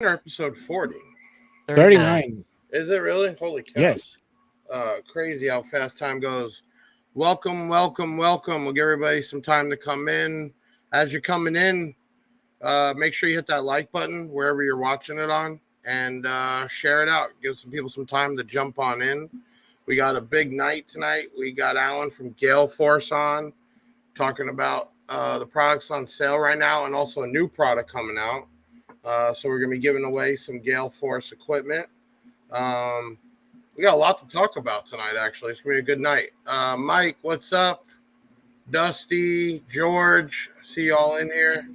or episode 40? 39. 39. Is it really? Holy cow. Yes. Crazy how fast time goes. Welcome, welcome, welcome. We'll give everybody some time to come in. As you're coming in, make sure you hit that like button wherever you're watching it on and share it out. Give some people some time to jump on in. We got a big night tonight. We got Alan from Gale Force on talking about the products on sale right now and also a new product coming out. So we're going to be giving away some Gale Force equipment. We got a lot to talk about tonight, actually. It's going to be a good night. Mike, what's up? Dusty, George, I see y'all in here.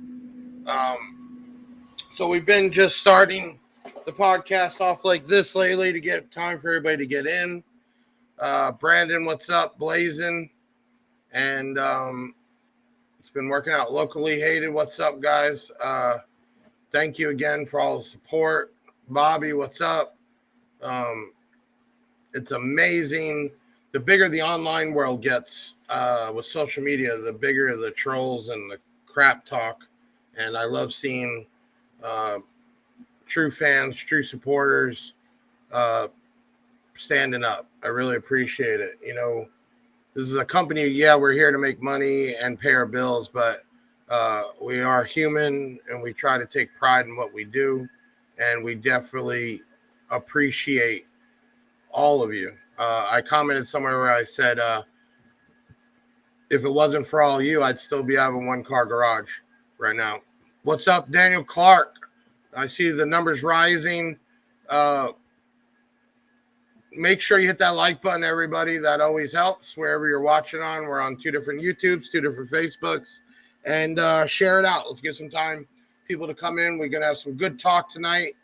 So we've been just starting the podcast off like this lately to get time for everybody to get in. Brandon, what's up? Blazing. And it's been working out locally. Hated, what's up, guys? Thank you again for all the support. Bobby, what's up? It's amazing. The bigger the online world gets with social media, the bigger the trolls and the crap talk. And I love seeing true fans, true supporters standing up. I really appreciate it. You know, this is a company, yeah, we're here to make money and pay our bills, but we are human and we try to take pride in what we do. And we definitely appreciate all of you. I commented somewhere where I said, if it wasn't for all of you, I'd still be having one car garage right now. What's up, Daniel Clark? I see the numbers rising. Make sure you hit that like button, everybody. That always helps wherever you're watching on. We're on 2 different YouTubes, 2 different Facebooks, and share it out. Let's get some time, people to come in. We're going to have some good talk tonight,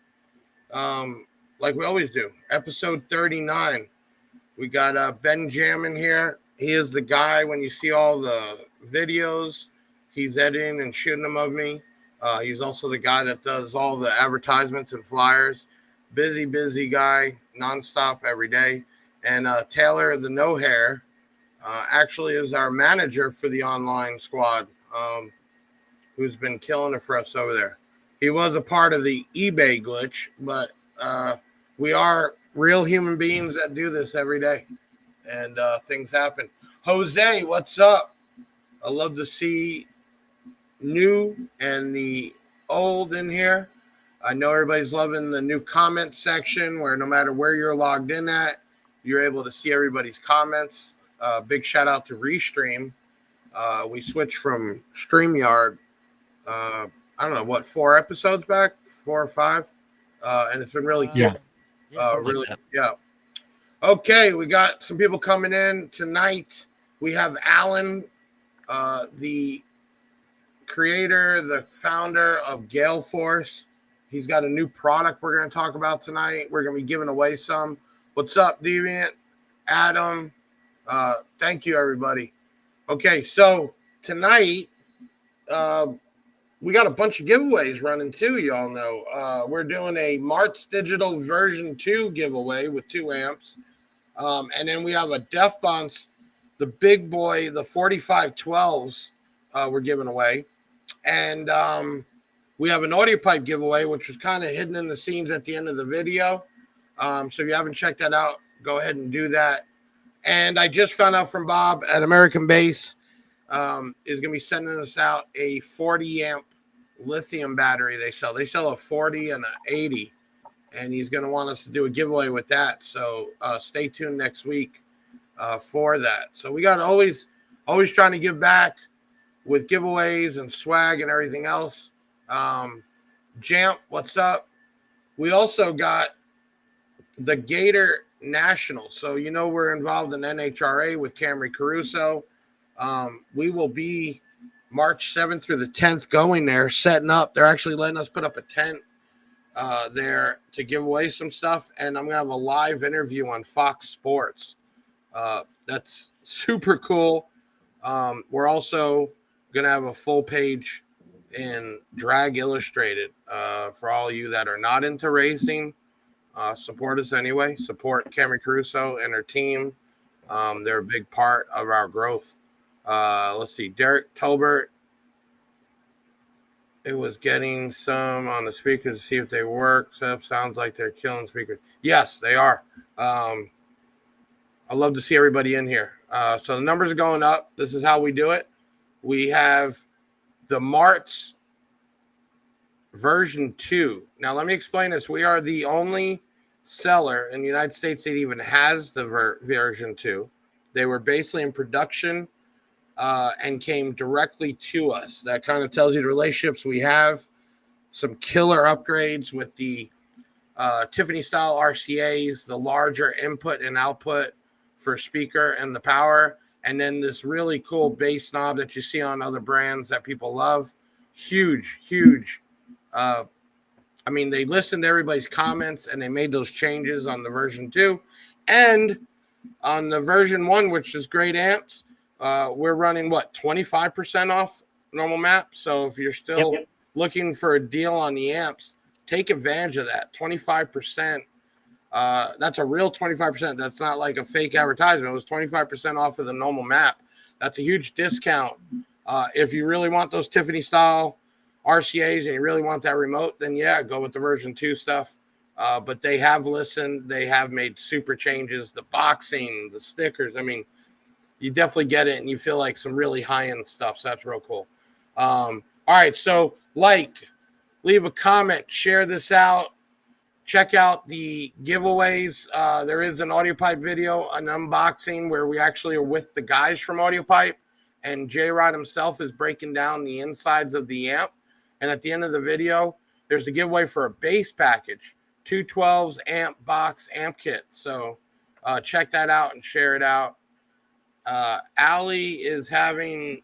like we always do. Episode 39. We got Ben Jammin here. He is the guy, when you see all the videos, he's editing and shooting them of me. He's also the guy that does all the advertisements and flyers. Busy guy, nonstop every day. And Taylor, the no hair, actually is our manager for the online squad, who's been killing it for us over there. He was a part of the eBay glitch, but we are real human beings that do this every day, and things happen. Jose, what's up? I love to see new and the old in here. I know everybody's loving the new comment section where no matter where you're logged in at, you're able to see everybody's comments. Big shout out to Restream. We switched from StreamYard, I don't know, what, 4 episodes back? 4 or 5? And it's been really cool. Yeah. Really, yeah. Okay, we got some people coming in tonight. We have Alan, the creator, the founder of Gale Force. He's got a new product we're going to talk about tonight. We're going to be giving away some. What's up, Deviant? Adam. Thank you, everybody. Okay, so tonight, we got a bunch of giveaways running too, y'all know. We're doing a Marts Digital version 2 giveaway with 2 amps. And then we have a Def Bonds, the big boy, the 4512s we're giving away. And we have an audio pipe giveaway, which was kind of hidden in the scenes at the end of the video. So if you haven't checked that out, go ahead and do that. And I just found out from Bob at American Base is going to be sending us out a 40 amp lithium battery they sell. They sell a 40 and an 80. And he's going to want us to do a giveaway with that. So stay tuned next week for that. So we got always trying to give back with giveaways and swag and everything else. Jamp, what's up? We also got the Gator National. So, you know, we're involved in NHRA with Camry Caruso. We will be March 7th through the 10th going there, setting up. They're actually letting us put up a tent there to give away some stuff. And I'm going to have a live interview on Fox Sports. That's super cool. We're also going to have a full page in Drag Illustrated for all you that are not into racing. Support us anyway. Support Camry Caruso and her team. They're a big part of our growth. Let's see. Derek Tolbert it was getting some on the speakers to see if they work. So sounds like they're killing speakers. Yes, they are. I love to see everybody in here. So the numbers are going up. This is how we do it. We have the Marts version 2. Now, let me explain this. We are the only seller in the United States that even has the version 2. They were basically in production and came directly to us. That kind of tells you the relationships we have. Some killer upgrades with the Tiffany style RCAs, the larger input and output for speaker and the power, and then this really cool bass knob that you see on other brands that people love. Huge. I mean, they listened to everybody's comments and they made those changes on the version 2. And on the version 1, which is great amps, we're running, 25% off normal map. So if you're still looking for a deal on the amps, take advantage of that. 25%. That's a real 25%. That's not like a fake advertisement. It was 25% off of the normal map. That's a huge discount. If you really want those Tiffany style RCAs and you really want that remote, then yeah, go with the version 2 stuff. But they have listened. They have made super changes. The boxing, the stickers. I mean, you definitely get it and you feel like some really high-end stuff. So that's real cool. All right. So leave a comment, share this out. Check out the giveaways. There is an AudioPipe video, an unboxing where we actually are with the guys from AudioPipe, and J-Rod himself is breaking down the insides of the amp. And at the end of the video, there's a giveaway for a bass package, 212s amp box amp kit. So check that out and share it out. Allie is having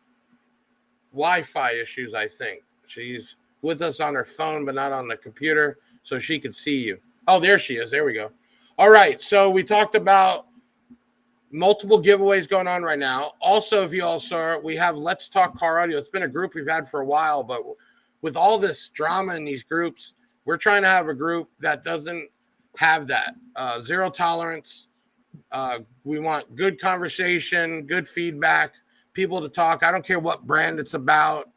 Wi-Fi issues, I think. She's with us on her phone, but not on the computer, so she could see you. Oh, there she is. There we go. All right, so we talked about multiple giveaways going on right now. Also, if you all saw, we have Let's Talk Car Audio. It's been a group we've had for a while, but with all this drama in these groups, we're trying to have a group that doesn't have that. Zero tolerance. We want good conversation, good feedback, people to talk. I don't care what brand it's about.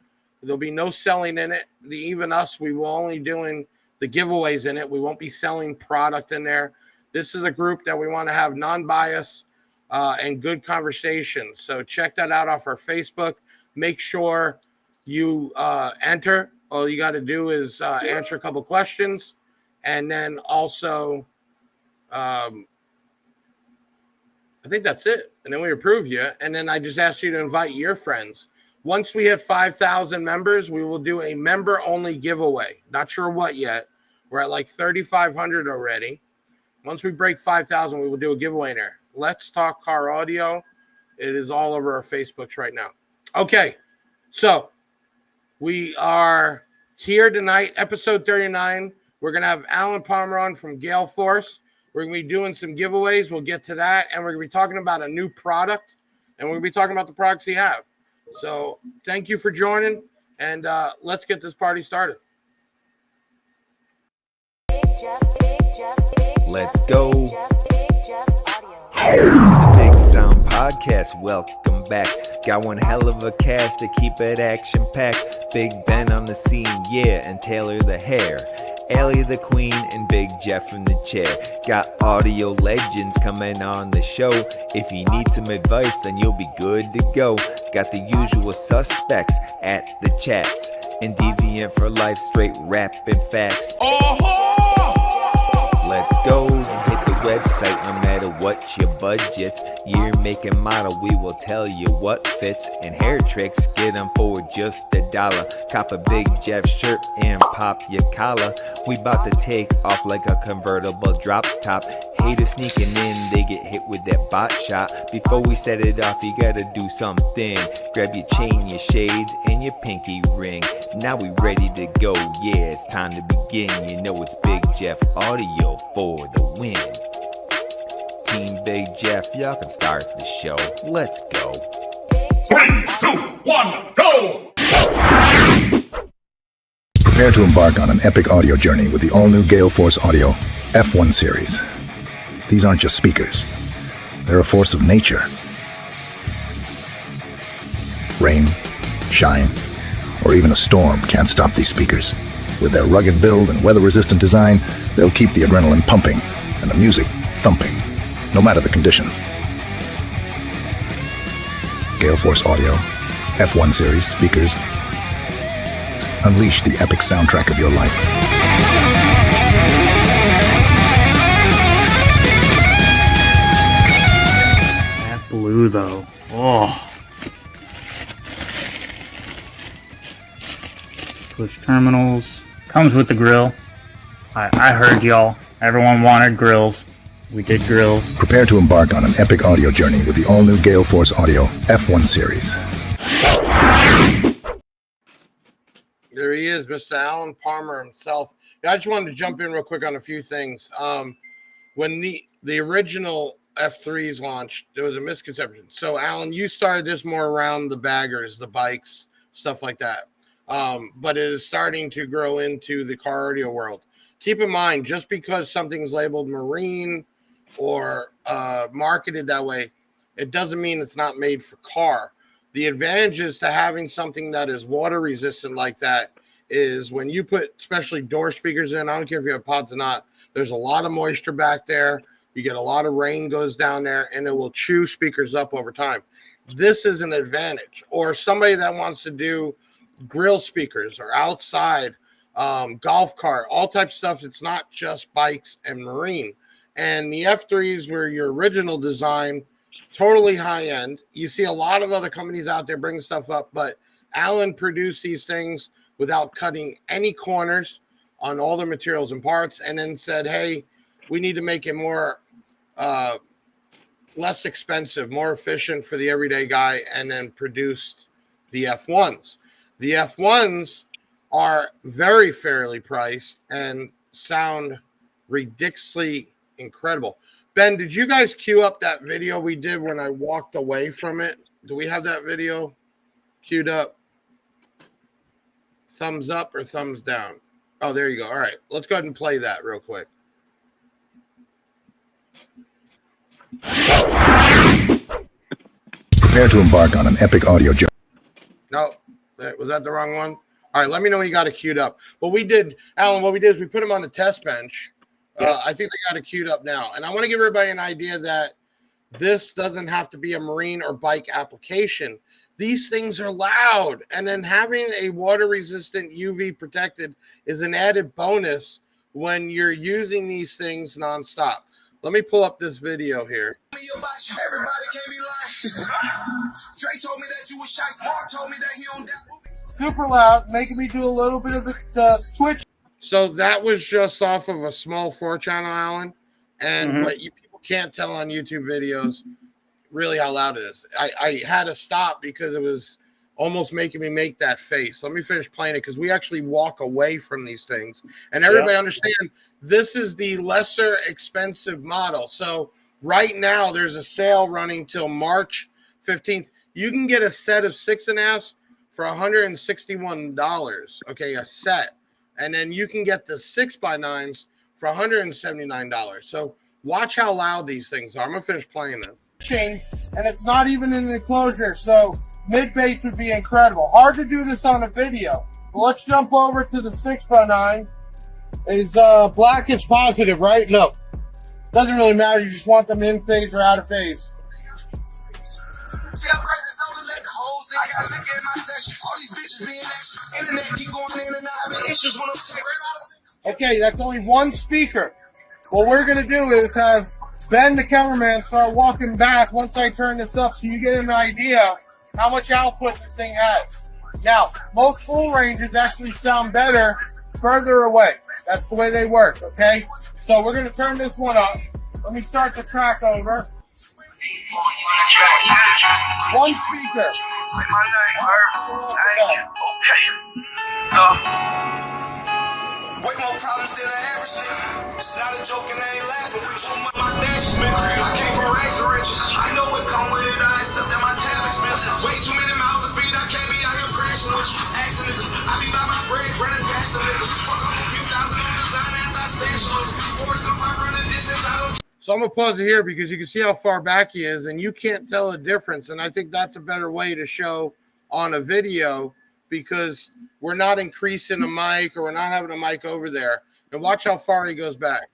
There'll be no selling in it. Even us, we will only doing the giveaways in it. We won't be selling product in there. This is a group that we want to have non-bias and good conversation. So check that out off our Facebook. Make sure you enter. All you got to do is answer a couple questions, and then also I think that's it. And then we approve you. And then I just asked you to invite your friends. Once we hit 5,000 members, we will do a member-only giveaway. Not sure what yet. We're at like 3,500 already. Once we break 5,000, we will do a giveaway in there. Let's Talk Car Audio. It is all over our Facebooks right now. Okay, so we are here tonight, episode 39. We're going to have Alan Palmer on from Gale Force. We're going to be doing some giveaways. We'll get to that. And we're going to be talking about a new product. And we're going to be talking about the products you have. So thank you for joining. And let's get this party started. Let's go. It's the Big Sound Podcast. Welcome back. Got one hell of a cast to keep it action-packed. Big Ben on the scene, yeah, and Taylor the hair. Allie the Queen and Big Jeff in the chair. Got audio legends coming on the show. If you need some advice, then you'll be good to go. Got the usual suspects at the chats. And Deviant for life, straight rapping facts. Let's go. Hit the website no matter what your budget. Year, make, and model, we will tell you what fits. And hair tricks, get them for just $1. Cop a Big Jeff shirt and pop your collar. We bout to take off like a convertible drop top. Haters sneaking in, they get hit with that bot shot. Before we set it off, you gotta do something. Grab your chain, your shades, and your pinky ring. Now we ready to go, yeah, it's time to begin. You know it's Big Jeff Audio for the win. Team Big Jeff, y'all can start the show. Let's go. 3, 2, 1, go! Prepare to embark on an epic audio journey with the all-new Gale Force Audio F1 series. These aren't just speakers. They're a force of nature. Rain, shine, or even a storm can't stop these speakers. With their rugged build and weather-resistant design, they'll keep the adrenaline pumping and the music thumping, no matter the conditions. Gale Force Audio, F1 Series speakers. Unleash the epic soundtrack of your life. That blue, though. Oh. Push terminals. Comes with the grill. I heard y'all. Everyone wanted grills. We did grills. Prepare to embark on an epic audio journey with the all-new Gale Force Audio F1 Series. There he is, Mr. Alan Palmer himself. Yeah, I just wanted to jump in real quick on a few things. When the original F3s launched, there was a misconception. So, Alan, you started this more around the baggers, the bikes, stuff like that. But it is starting to grow into the car audio world. Keep in mind, just because something's labeled marine or marketed that way, it doesn't mean it's not made for car. The advantages to having something that is water resistant like that is when you put especially door speakers in, I don't care if you have pods or not, there's a lot of moisture back there. You get a lot of rain goes down there and it will chew speakers up over time. This is an advantage. Or somebody that wants to do grill speakers or outside, golf cart, all types of stuff. It's not just bikes and marine. And the F3s were your original design, totally high end. You see a lot of other companies out there bringing stuff up, but Alan produced these things without cutting any corners on all the materials and parts, and then said, hey, we need to make it more less expensive, more efficient for the everyday guy, and then produced the F1s. The F1s are very fairly priced and sound ridiculously incredible. Ben, did you guys queue up that video we did when I walked away from it? Do we have that video queued up? Thumbs up or thumbs down? Oh, there you go. All right, let's go ahead and play that real quick. Prepare to embark on an epic audio journey. No, was that the wrong one? All right, let me know when you got it queued up. What we did, Alan, what we did is we put them on the test bench. I think they got it queued up now. And I want to give everybody an idea that this doesn't have to be a marine or bike application. These things are loud. And then having a water-resistant UV protected is an added bonus when you're using these things nonstop. Let me pull up this video here. Everybody can't be lying. Dre told me that you was shy. Mark told me that he on that. Super loud, making me do a little bit of the switch. So that was just off of a small 4-channel, Alan. And what you people can't tell on YouTube videos really how loud it is. I had to stop because it was almost making me make that face. Let me finish playing it because we actually walk away from these things. And everybody understand this is the lesser expensive model. So right now there's a sale running till March 15th. You can get a set of 6.5s for $161. Okay, a set. And then you can get the 6x9s for $179. So watch how loud these things are. I'm going to finish playing this. And it's not even in the enclosure, so mid-bass would be incredible. Hard to do this on a video. But let's jump over to the 6x9. Is black is positive, right? No. Doesn't really matter. You just want them in phase or out of phase. I gotta look at my session. All these bitches being extra. Internet keep going in and out. Having issues when I'm texting. Okay, that's only one speaker. What we're gonna do is have Ben, the cameraman, start walking back once I turn this up so you get an idea how much output this thing has. Now, most full ranges actually sound better further away. That's the way they work, okay? So we're gonna turn this one up. Let me start the track over. One speaker. Say my name, Irv. Way more problems than the average nigga. It's not a joke and I ain't laughing. My stash is big. I came from rags to riches. I know it come with it. I accept that my tab expensive. Way too many mouths to feed. I can't be out here crashing with you. Asking niggas. I be by my bread, running past the niggas. Fuck up a few thousand on design as I stash with them. Force up, I run a distance. I don't. So I'm going to pause it here because you can see how far back he is and you can't tell the difference. And I think that's a better way to show on a video because we're not increasing the mic or we're not having a mic over there. And watch how far he goes back.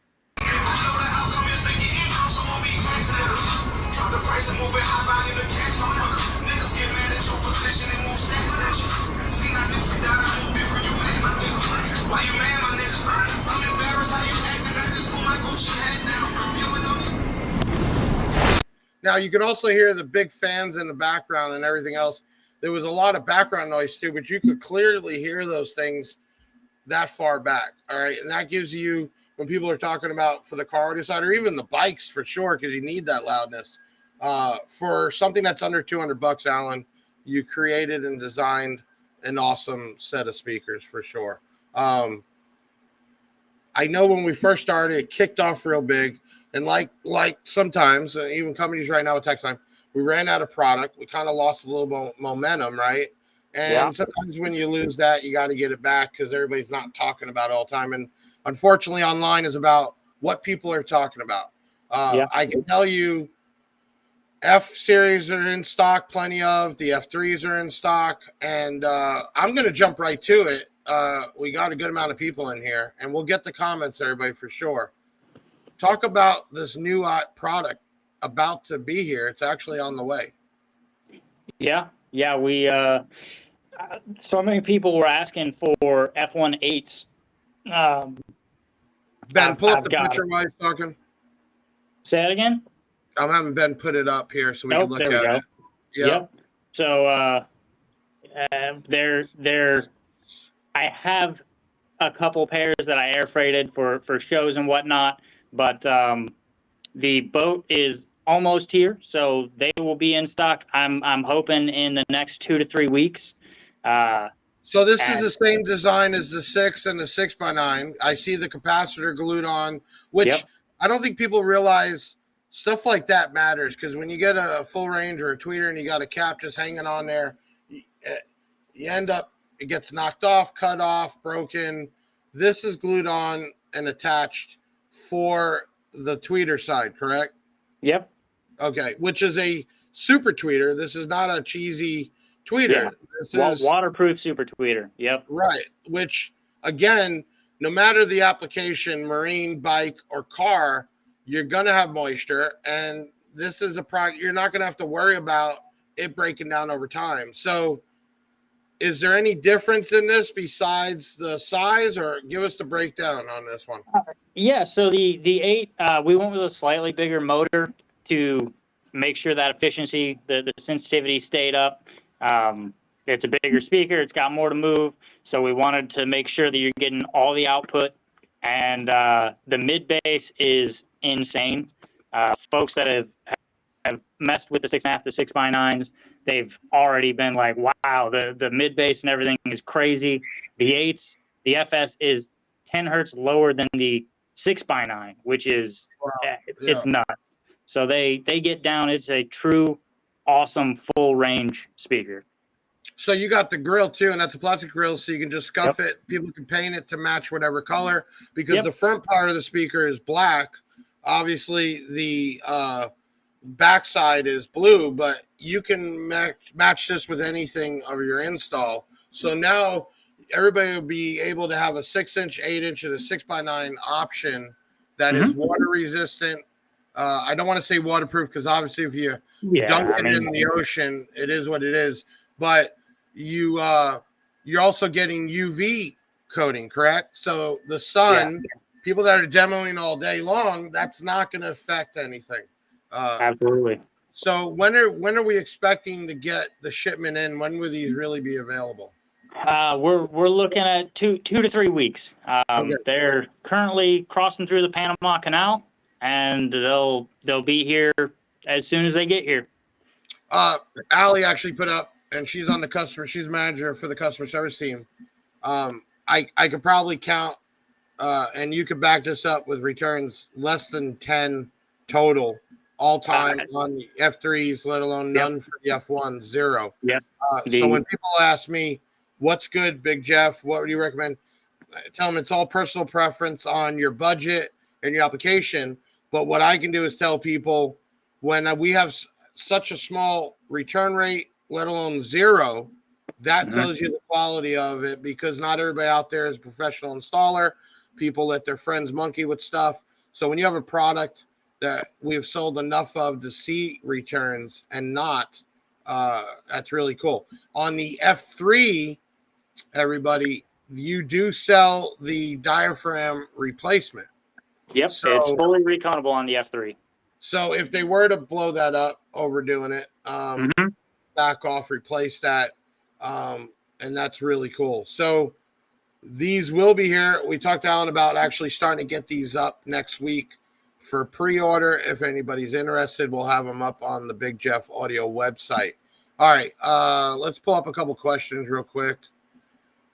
Now you can also hear the big fans in the background and everything else. There was a lot of background noise too, but you could clearly hear those things that far back. All right. And that gives you, when people are talking about for the car audio side or even the bikes for sure, because you need that loudness. For something that's under $200, Alan, you created and designed an awesome set of speakers for sure. I know when we first started, it kicked off real big. And like sometimes, even companies right now with Tech Time, we ran out of product. We kind of lost a little momentum, right? And sometimes when you lose that, you got to get it back because everybody's not talking about it all the time. And unfortunately, online is about what people are talking about. I can tell you F series are in stock, plenty of. The F3s are in stock. And I'm going to jump right to it. We got a good amount of people in here, and we'll get the comments, everybody, for sure. Talk about this new product about to be here. It's actually on the way. Yeah. We so many people were asking for F1.8s. Ben, pull up the picture while he's talking. Say that again. I'm having Ben put it up here so we can look at it. Yep. So I have a couple pairs that I air freighted for shows and whatnot. But the boat is almost here, so they will be in stock. I'm hoping in the next 2 to 3 weeks. So this is the same design as the 6 and the 6x9. I see the capacitor glued on, which I don't think people realize stuff like that matters because when you get a full range or a tweeter and you got a cap just hanging on there, you end up, it gets knocked off, cut off, broken. This is glued on and attached for the tweeter side, correct? Yep. Okay, which is a super tweeter. This is not a cheesy tweeter. Yeah. This is waterproof super tweeter. Yep. Right, which again, no matter the application, marine, bike, or car, you're going to have moisture, and this is a product you're not going to have to worry about it breaking down over time. So is there any difference in this besides the size, or give us the breakdown on this one? Yeah, so the 8, we went with a slightly bigger motor to make sure that efficiency, the sensitivity stayed up. It's a bigger speaker. It's got more to move. So we wanted to make sure that you're getting all the output. And the mid bass is insane. Folks that have messed with the 6.5 to 6x9s, they've already been like, wow, the mid bass and everything is crazy. The 8s, the FS is 10 hertz lower than the 6x9, which is it's nuts. So they get down. It's a true awesome full range speaker. So you got the grill too, and that's a plastic grill, so you can just scuff it. People can paint it to match whatever color because the front part of the speaker is black. Obviously, the backside is blue, but you can match this with anything of your install. So now everybody will be able to have a 6-inch, 8-inch, and a 6x9 option that is water resistant. I don't want to say waterproof because obviously if you dunk it in the ocean, it is what it is. But you're also getting UV coating, correct? So the sun, people that are demoing all day long, that's not going to affect anything. Absolutely. So when are we expecting to get the shipment in? When will these really be available? We're looking at 2 to 3 weeks. They're currently crossing through the Panama Canal, and they'll be here as soon as they get here. Allie actually put up, and she's on the customer. She's manager for the customer service team. I could probably count, and you could back this up with returns less than 10 total all time on the F3s, let alone none for the F1s, 0. So when people ask me, what's good, Big Jeff? What would you recommend? I tell them it's all personal preference on your budget and your application. But what I can do is tell people when we have such a small return rate, let alone 0, That tells you the quality of it, because not everybody out there is a professional installer. People let their friends monkey with stuff. So when you have a product that we've sold enough of to see returns and not, that's really cool. On the F3, everybody, you do sell the diaphragm replacement. Yep, So, it's fully recountable on the F3. So if they were to blow that up, overdoing it, back off, replace that, and that's really cool. So these will be here. We talked to Alan about actually starting to get these up next week for pre-order. If anybody's interested, we'll have them up on the Big Jeff Audio website. All right, let's pull up a couple questions real quick.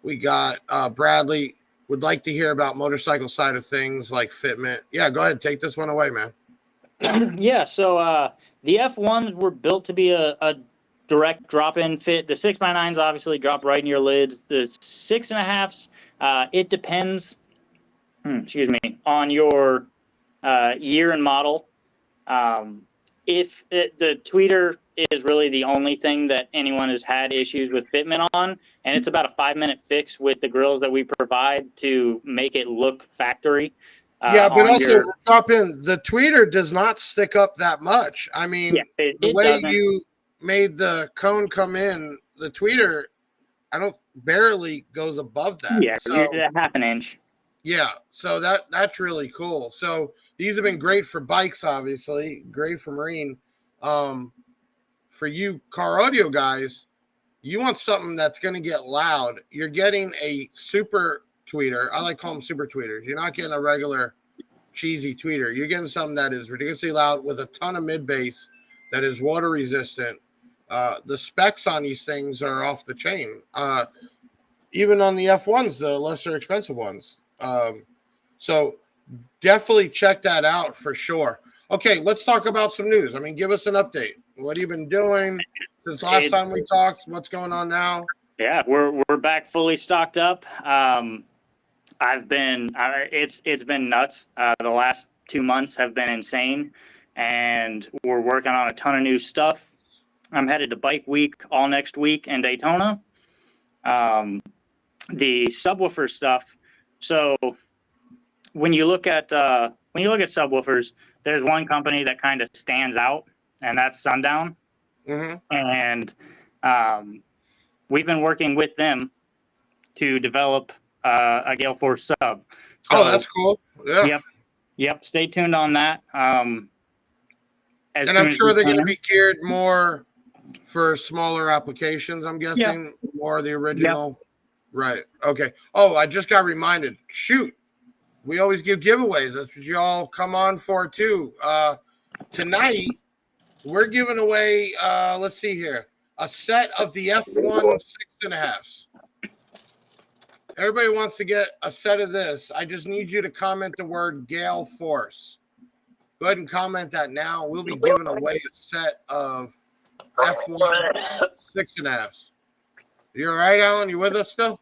We got Bradley would like to hear about motorcycle side of things like fitment. Yeah, go ahead, take this one away, man. Yeah, so the F1s were built to be a direct drop-in fit. The 6x9s obviously drop right in your lids. The 6.5s, it depends, excuse me, on your year and model. The tweeter is really the only thing that anyone has had issues with fitment on, and it's about a 5-minute fix with the grills that we provide to make it look factory. Yeah, but also drop in. The tweeter does not stick up that much. I mean, the way you made the cone come in, the tweeter, barely goes above that. Yeah, so, half an inch. Yeah, so that's really cool. So these have been great for bikes, obviously, great for marine. For you car audio guys, you want something that's going to get loud. You're getting a super tweeter. I like calling them super tweeters. You're not getting a regular cheesy tweeter. You're getting something that is ridiculously loud with a ton of mid bass that is water resistant. The specs on these things are off the chain. Even on the F1s, the lesser expensive ones. So definitely check that out for sure. Okay, let's talk about some news. I mean, give us an update. What have you been doing since last time we talked? What's going on now? Yeah, we're back fully stocked up. It's been nuts. The last 2 months have been insane, and we're working on a ton of new stuff. I'm headed to Bike Week all next week in Daytona. The subwoofer stuff. So when you look at subwoofers, there's one company that kind of stands out, and that's Sundown. And we've been working with them to develop a Gale Force sub. So, that's cool. Yeah. Yep. Stay tuned on that. And I'm sure they're going to be geared more for smaller applications, I'm guessing. More the original. Right. Okay. Oh, I just got reminded. Shoot. We always give giveaways. That's what y'all come on for too. Tonight, we're giving away, let's see here, a set of the F1 6.5s. Everybody wants to get a set of this. I just need you to comment the word Gale Force. Go ahead and comment that now. We'll be giving away a set of F1 6.5s. You all right, Alan? You with us still?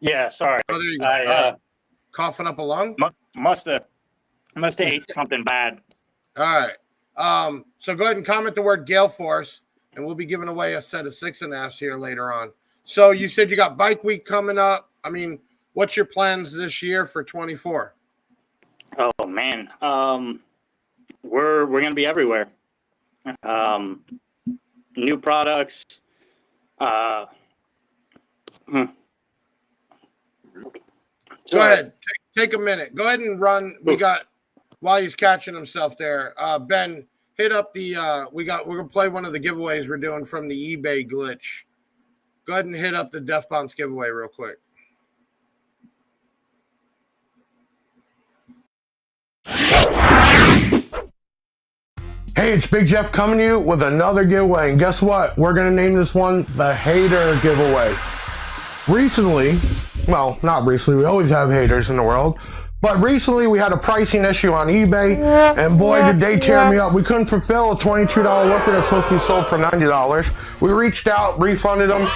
Yeah, sorry. Oh, there you go. Coughing up a lung? Must have ate something bad. All right. So go ahead and comment the word Gale Force, and we'll be giving away a set of 6.5s here later on. So you said you got Bike Week coming up. I mean, what's your plans this year for 24? Oh man, we're gonna be everywhere. New products. Go ahead. Take a minute. Go ahead and run. We got, while he's catching himself there, Ben, hit up the, we're going to play one of the giveaways we're doing from the eBay glitch. Go ahead and hit up the Def Bonds giveaway real quick. Hey, it's Big Jeff coming to you with another giveaway. And guess what? We're going to name this one the Hater Giveaway. Recently, well, not recently, we always have haters in the world, but recently we had a pricing issue on eBay, and boy, did they tear me up. We couldn't fulfill a $22 woofer that's supposed to be sold for $90. We reached out, refunded them,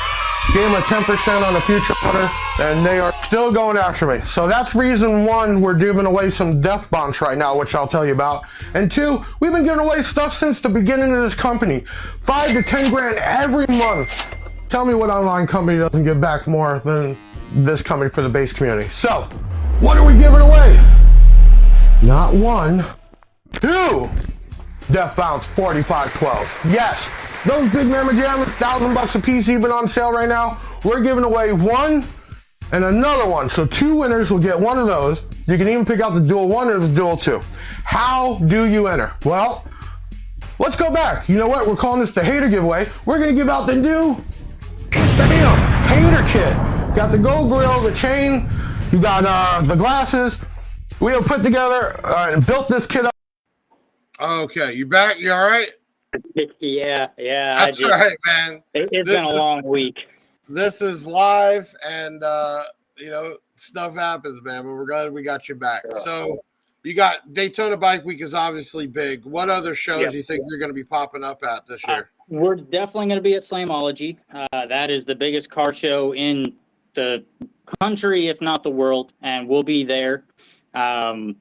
Gave them a 10% on a future order, and they are still going after me. So that's reason one, we're giving away some death bonds right now, which I'll tell you about. And two, we've been giving away stuff since the beginning of this company. 5 to 10 grand every month. Tell me what online company doesn't give back more than this company for the bass community. So, what are we giving away? Not 1, 2 Death Bounce 4512. Yes, those big Mamma Jammers, $1,000 a piece, even on sale right now. We're giving away 1 and another one. So 2 winners will get 1 of those. You can even pick out the dual 1 or the dual 2. How do you enter? Well, let's go back. You know what? We're calling this the hater giveaway. We're gonna give out the new hater kit. Got the gold grill, the chain, you got the glasses. We have put together and built this kit up. Okay, you back? You all right? Yeah. That's right, man. It's been a long week. This is live, and you know, stuff happens, man. But we're glad we got you back. So, you got Daytona Bike Week is obviously big. What other shows do you think you're going to be popping up at this year? We're definitely going to be at Slamology. That is the biggest car show in the country, if not the world, and we'll be there. I'm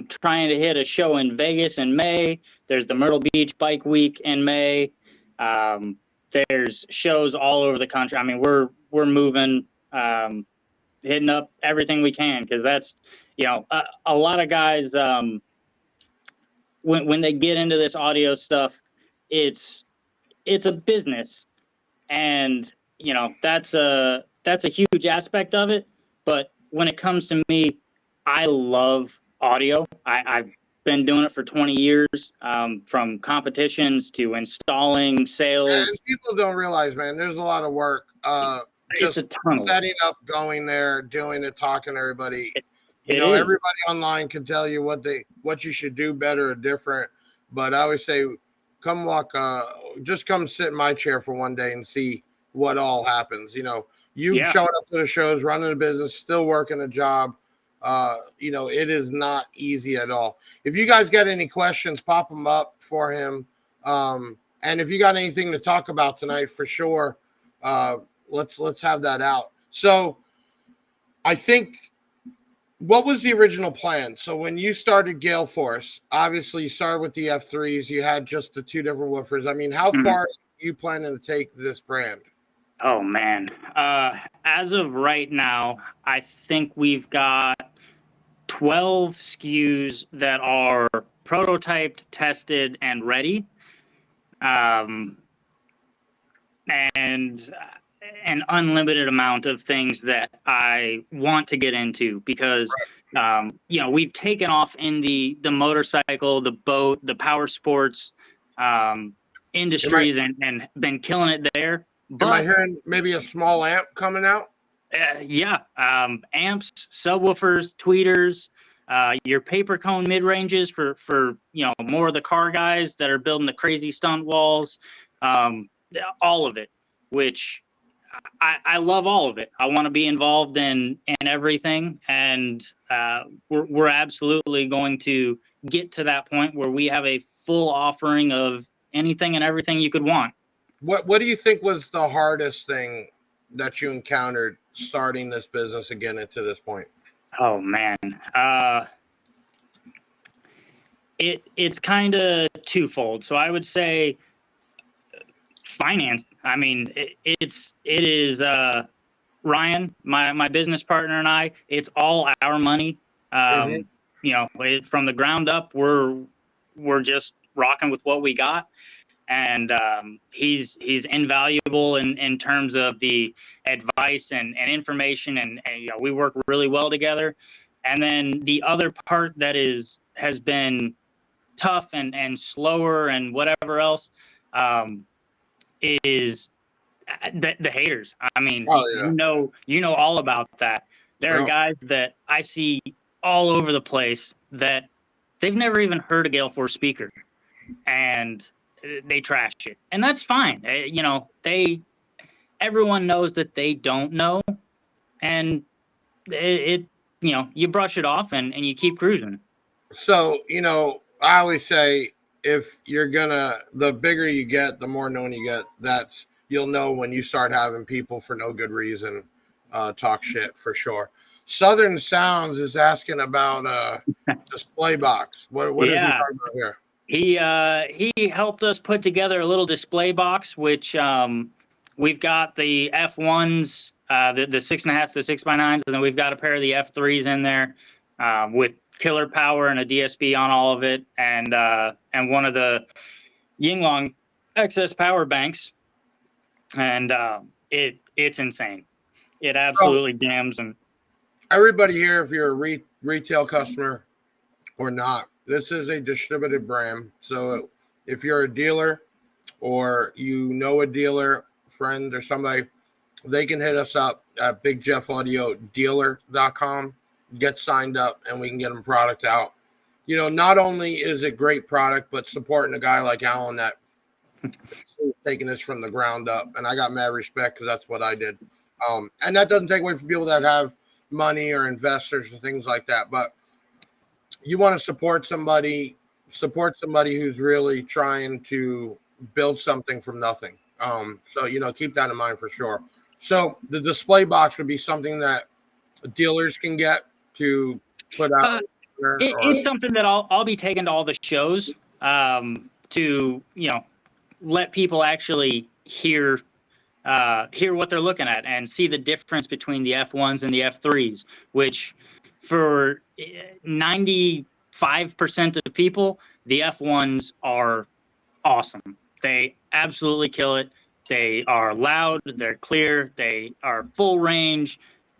trying to hit a show in Vegas in May. There's the Myrtle Beach Bike Week in May. There's shows all over the country. I mean, we're moving, hitting up everything we can, because that's, you know, a lot of guys, when they get into this audio stuff, it's a business, and you know, that's a huge aspect of it. But when it comes to me, I love audio. I've been doing it for 20 years, from competitions to installing, sales. And people don't realize, man, there's a lot of work. Just setting up, going there, doing it, talking to everybody. Everybody online can tell you what you should do better or different. But I always say, just come sit in my chair for one day and see what all happens. You know, showing up to the shows, running a business, still working a job. It is not easy at all. If you guys got any questions, pop them up for him. And if you got anything to talk about tonight, for sure, let's have that out. So I think, what was the original plan? So when you started Gale Force, obviously you started with the F3s, you had just the 2 different woofers. I mean, how far are you planning to take this brand? Oh man. As of right now, I think we've got 12 SKUs that are prototyped, tested, and ready. And an unlimited amount of things that I want to get into, because we've taken off in the motorcycle, the boat, the power sports industries, and been killing it there. But, am I hearing maybe a small amp coming out? Amps, subwoofers, tweeters, your paper cone mid ranges for more of the car guys that are building the crazy stunt walls, all of it, which I love all of it. I want to be involved in everything, and we're absolutely going to get to that point where we have a full offering of anything and everything you could want. What do you think was the hardest thing that you encountered starting this business and getting it to this point? Oh man, it's kind of twofold. So I would say finance. I mean, it is Ryan, my business partner, and I. It's all our money. From the ground up, we're just rocking with what we got. And he's invaluable in terms of the advice and information, and we work really well together. And then the other part that has been tough and slower and whatever else is the haters. I mean, you know all about that. There are guys that I see all over the place that they've never even heard a Gale Force speaker, and they trash it, and that's fine. Everyone knows that they don't know, and you brush it off and you keep cruising. So, I always say, if you're the bigger you get, the more known you get, you'll know when you start having people for no good reason talk shit for sure. Southern Sounds is asking about display box. What is he Yeah. talking about here? He helped us put together a little display box, which we've got the F1s, the 6.5s, the 6x9s, and then we've got a pair of the F3s in there with killer power and a DSP on all of it, and one of the Yinglong excess power banks, and it's insane. It absolutely jams. And everybody here, if you're a retail customer or not, this is a distributed brand. So if you're a dealer or you know a dealer, friend, or somebody, they can hit us up at BigJeffAudioDealer.com, get signed up, and we can get them product out. You know, not only is it great product, but supporting a guy like Alan that taking this from the ground up. And I got mad respect because that's what I did. And that doesn't take away from people that have money or investors and things like that. But you want to support somebody who's really trying to build something from nothing. So, you know, keep that in mind for sure. So the display box would be something that dealers can get to put out. It's something that I'll be taking to all the shows to, you know, let people actually hear what they're looking at and see the difference between the F1s and the F3s, which for 95% of people, the F1s are awesome. They absolutely kill it. They are loud, they're clear, they are full range,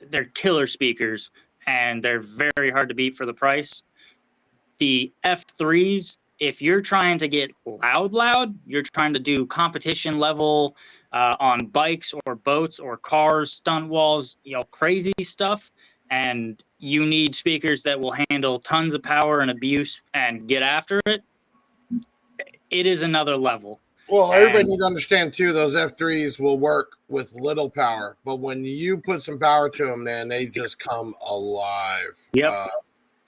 they're killer speakers, and they're very hard to beat for the price. The F3s, if you're trying to get loud, you're trying to do competition level on bikes or boats or cars, stunt walls, you know, crazy stuff, and you need speakers that will handle tons of power and abuse and get after it, it is another level. Well, everybody needs to understand too, those F3s will work with little power, but when you put some power to them, man, they just come alive. Yep.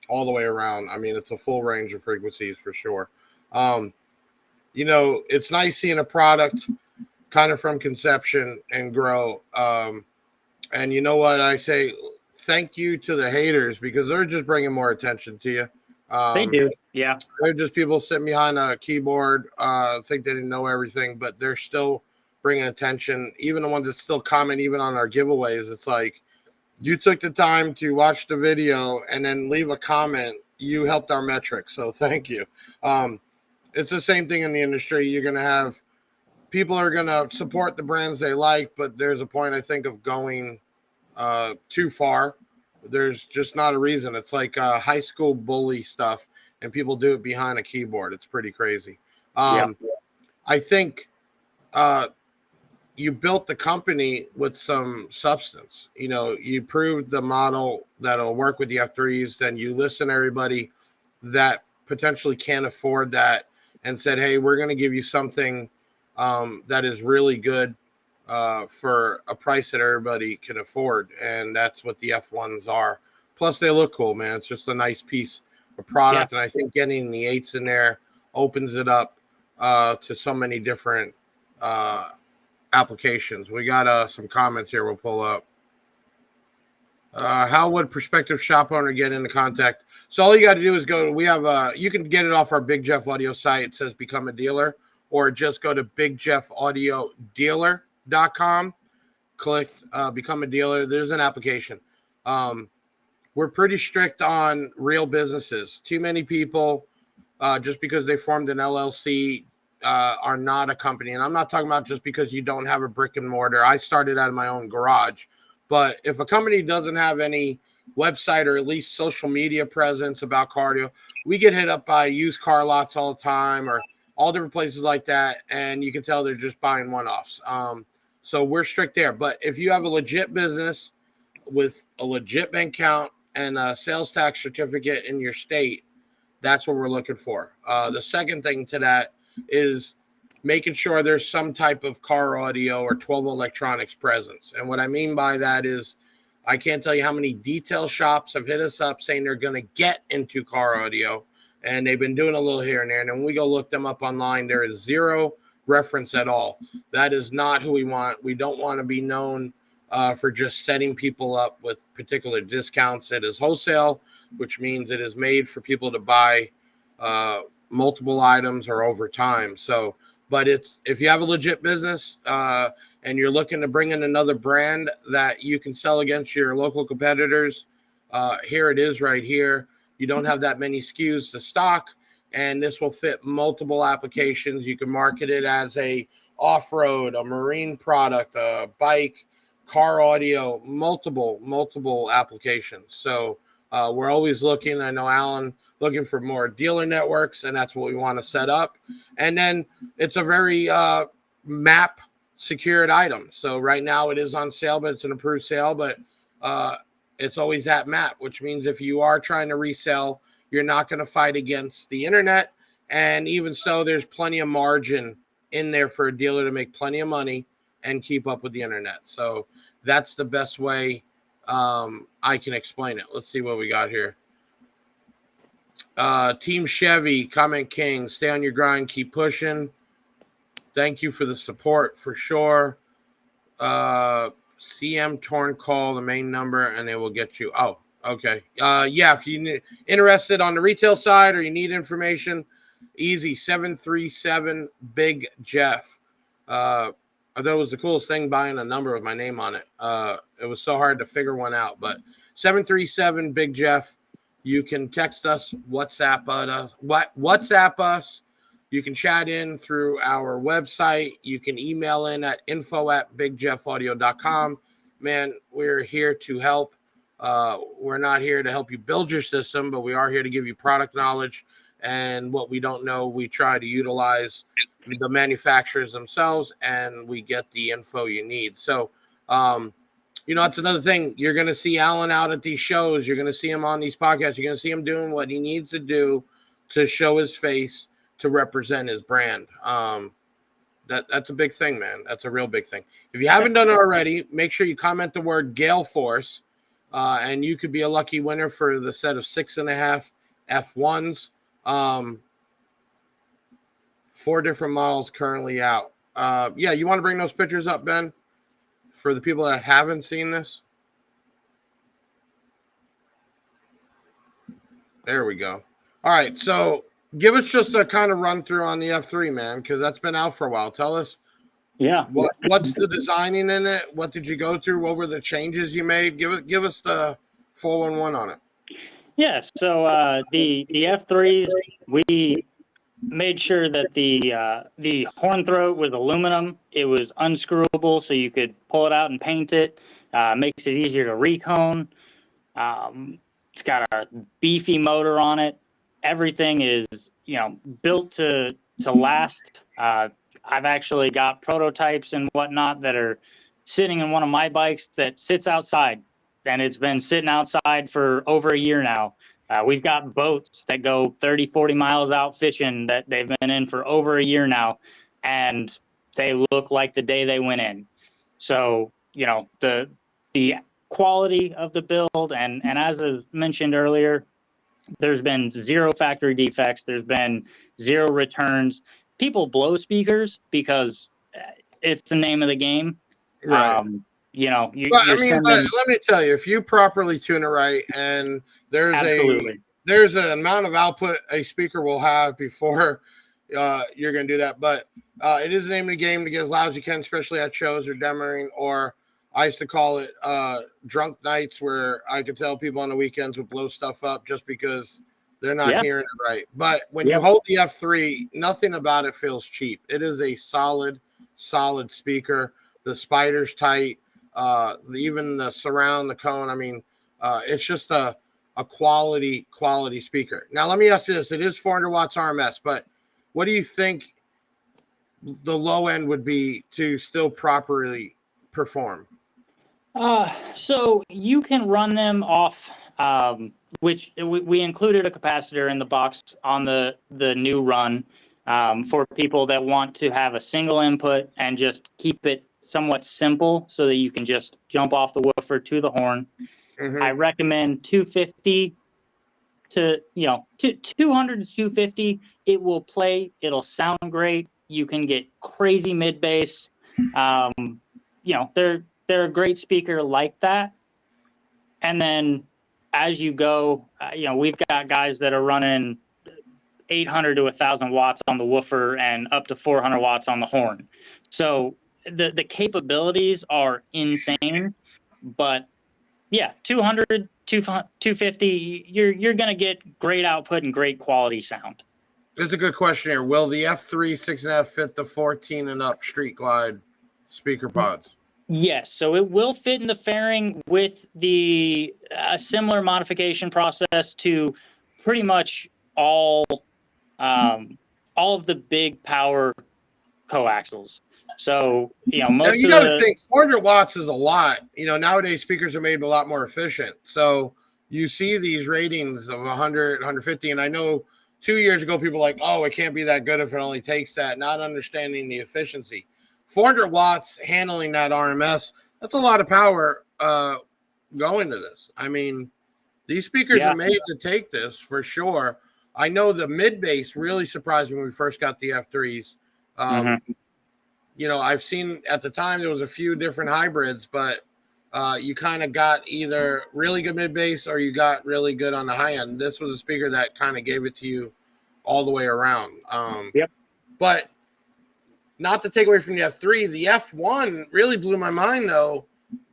All the way around. I mean, it's a full range of frequencies for sure. You know, it's nice seeing a product kind of from conception and grow. And you know what? I say thank you to the haters because they're just bringing more attention to you. They do. Yeah. They're just people sitting behind a keyboard, think they didn't know everything, but they're still bringing attention. Even the ones that still comment, even on our giveaways, it's like, you took the time to watch the video and then leave a comment. You helped our metrics, so thank you. It's the same thing in the industry. You're going to have people are going to support the brands they like, but there's a point, I think, of going too far. There's just not a reason. It's like high school bully stuff, and people do it behind a keyboard. It's pretty crazy. I think you built the company with some substance. You know, you proved the model that'll work with the F3s. Then you listen to everybody that potentially can't afford that and said, hey, we're going to give you something that is really good for a price that everybody can afford. And that's what the F1s are. Plus, they look cool, man. It's just a nice piece of product. Yeah. And I think getting the 8s in there opens it up to so many different applications. We got some comments here we'll pull up. How would prospective shop owner get into contact? So all you got to do is go, we have you can get it off our Big Jeff Audio site. It says become a dealer, or just go to BigJeffAudioDealer.com, click become a dealer. There's an application. We're pretty strict on real businesses. Too many people, just because they formed an LLC, are not a company. And I'm not talking about just because you don't have a brick and mortar. I started out of my own garage. But if a company doesn't have any website or at least social media presence about cardio, we get hit up by used car lots all the time or all different places like that. And you can tell they're just buying one-offs. So we're strict there. But if you have a legit business with a legit bank account and a sales tax certificate in your state, that's what we're looking for. The second thing to that is making sure there's some type of car audio or 12 electronics presence. And what I mean by that is I can't tell you how many detail shops have hit us up saying they're going to get into car audio, and they've been doing a little here and there. And then when we go look them up online, there is zero reference at all. That is not who we want. We don't want to be known for just setting people up with particular discounts. It is wholesale, which means it is made for people to buy multiple items or over time. So, but it's, if you have a legit business and you're looking to bring in another brand that you can sell against your local competitors, here it is right here. You don't have that many SKUs to stock, and this will fit multiple applications. You can market it as a off-road, a marine product, a bike, car audio, multiple applications. So we're always looking. I know Alan looking for more dealer networks, and that's what we want to set up. And then it's a very map secured item. So right now it is on sale, but it's an approved sale, but it's always at map, which means if you are trying to resell, you're not going to fight against the internet. And even so, there's plenty of margin in there for a dealer to make plenty of money and keep up with the internet. So that's the best way I can explain it. Let's see what we got here. Team Chevy, Comment King, stay on your grind, keep pushing. Thank you for the support for sure. CM Torn, call the main number and they will get you. Oh, okay. Yeah, if you're interested on the retail side or you need information, easy, 737 Big Jeff. I thought it was the coolest thing buying a number with my name on it. It was so hard to figure one out, but 737 Big Jeff. You can text us, WhatsApp us. You can chat in through our website. You can email in at info@bigjeffaudio.com. Man, we're here to help. We're not here to help you build your system, but we are here to give you product knowledge. And what we don't know, we try to utilize the manufacturers themselves, and we get the info you need. So, it's another thing. You're going to see Alan out at these shows. You're going to see him on these podcasts. You're going to see him doing what he needs to do to show his face, to represent his brand. That's a big thing, man. That's a real big thing. If you haven't done it already, make sure you comment the word Gale Force, and you could be a lucky winner for the set of 6.5 F1s. 4 different models currently out. Yeah, you want to bring those pictures up, Ben, for the people that haven't seen this? There we go. All right, so give us just a kind of run through on the F3, man, because that's been out for a while. Tell us, what's the designing in it? What did you go through? What were the changes you made? Give us the 411 on it. Yeah, so the F3s, we made sure that the horn throat was aluminum. It was unscrewable, so you could pull it out and paint it. Makes it easier to recone. It's got a beefy motor on it. Everything is, built to last. I've actually got prototypes and whatnot that are sitting in one of my bikes that sits outside, and it's been sitting outside for over a year now. We've got boats that go 30, 40 miles out fishing that they've been in for over a year now, and they look like the day they went in. So, the quality of the build, and as I mentioned earlier, there's been 0 factory defects. There's been 0 returns. People blow speakers because it's the name of the game. Right. But let me tell you, if you properly tune it right, and there's an amount of output a speaker will have before you're going to do that. But it is the name of the game to get as loud as you can, especially at shows or demoing, or I used to call it drunk nights, where I could tell people on the weekends would blow stuff up just because they're not hearing it right. But when you hold the F3, nothing about it feels cheap. It is a solid speaker. The spider's tight. Even the surround, the cone. I mean, it's just a quality speaker. Now, let me ask you this. It is 400 watts RMS, but what do you think the low end would be to still properly perform? So you can run them off, which we included a capacitor in the box on the new run for people that want to have a single input and just keep it somewhat simple so that you can just jump off the woofer to the horn. I recommend 250 to 200 to 250. It will play. It'll sound great. you can get crazy mid bass. They're a great speaker like that. And then as you go, we've got guys that are running 800 to 1,000 watts on the woofer and up to 400 watts on the horn. So the capabilities are insane. But yeah, 200, 250, you're going to get great output and great quality sound. There's a good question here. Will the F3 6.5 fit the 14 and up Street Glide speaker pods? Yes, so it will fit in the fairing with the similar modification process to pretty much all of the big power coaxials. So most you got to think 400 watts is a lot. Nowadays speakers are made a lot more efficient. So you see these ratings of 100, 150, and I know 2 years ago people were like, oh, it can't be that good if it only takes that, not understanding the efficiency. 400 watts handling that RMS, that's a lot of power going to this. I mean, these speakers are made to take this for sure. I know the mid bass really surprised me when we first got the F3s. I've seen at the time there was a few different hybrids, but you kind of got either really good mid bass or you got really good on the high end. This was a speaker that kind of gave it to you all the way around. But not to take away from the F3, the F1 really blew my mind though.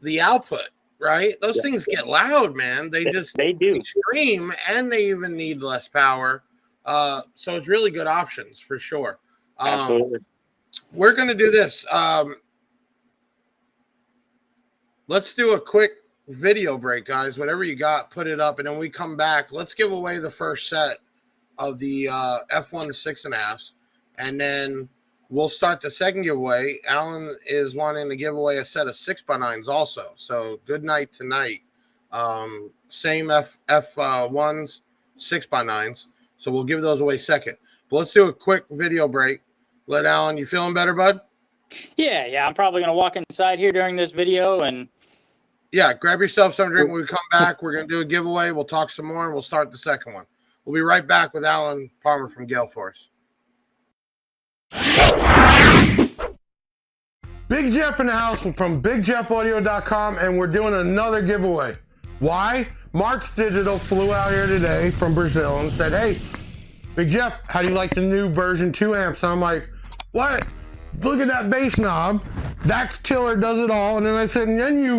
The output, right? Those things get loud, man. They do. They scream, and they even need less power. So it's really good options for sure. Absolutely. We're going to do this. Let's do a quick video break, guys. Whatever you got, put it up. And then we come back. Let's give away the first set of the F1 6.5s. And then we'll start the second giveaway. Alan is wanting to give away a set of 6x9s also. So good night tonight. Same F1s, 6x9s. So we'll give those away second. But let's do a quick video break. Let Alan, you feeling better, bud? Yeah. I'm probably going to walk inside here during this video and. Yeah, grab yourself some drink. When we come back, we're going to do a giveaway. We'll talk some more, and we'll start the second one. We'll be right back with Alan Palmer from Gale Force. Big Jeff in the house from BigJeffAudio.com, and we're doing another giveaway. Why? Marts Digital flew out here today from Brazil and said, hey, Big Jeff, how do you like the new version 2 amps? And I'm like, what? Look at that bass knob. That killer does it all. And then I said, and then you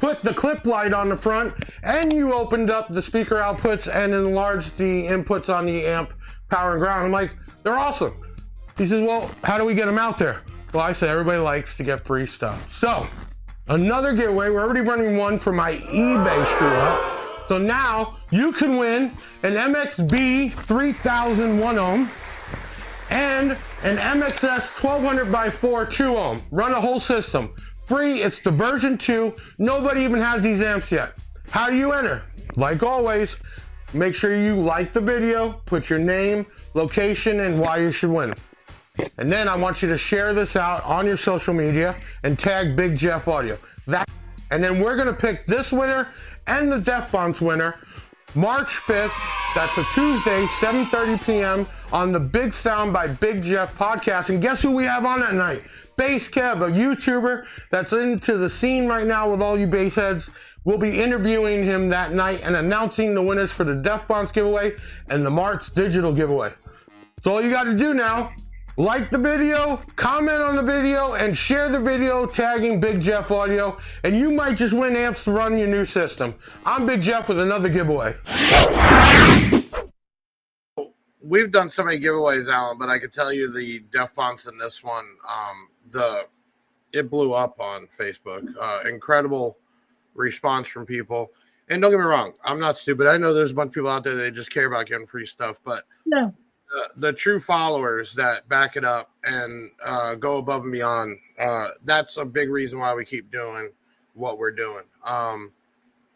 put the clip light on the front, and you opened up the speaker outputs and enlarged the inputs on the amp power and ground. I'm like, they're awesome. He says, well, how do we get them out there? Well, I say everybody likes to get free stuff. So another giveaway. We're already running one for my eBay screw up. So now you can win an MXB 3000 1 ohm and an MXS 1200 by 4 2 ohm. Run a whole system. Free. It's the version 2. Nobody even has these amps yet. How do you enter? Like always, make sure you like the video, put your name, location, and why you should win. And then I want you to share this out on your social media and tag Big Jeff Audio. And then we're going to pick this winner and the Def Bounce winner March 5th. That's a Tuesday, 7:30 p.m. on the Big Sound by Big Jeff podcast. And guess who we have on that night? Bass Kev, a YouTuber that's into the scene right now with all you bass heads. We'll be interviewing him that night and announcing the winners for the Def Bounce giveaway and the Marts Digital giveaway. So all you got to do now, like the video, comment on the video, and share the video tagging Big Jeff Audio, and you might just win amps to run your new system. I'm Big Jeff with another giveaway. We've done so many giveaways, Alan, but I could tell you the Def Bounce in this one, it blew up on Facebook. Incredible response from people. And don't get me wrong, I'm not stupid. I know there's a bunch of people out there that just care about getting free stuff, but the true followers that back it up and go above and beyond, that's a big reason why we keep doing what we're doing.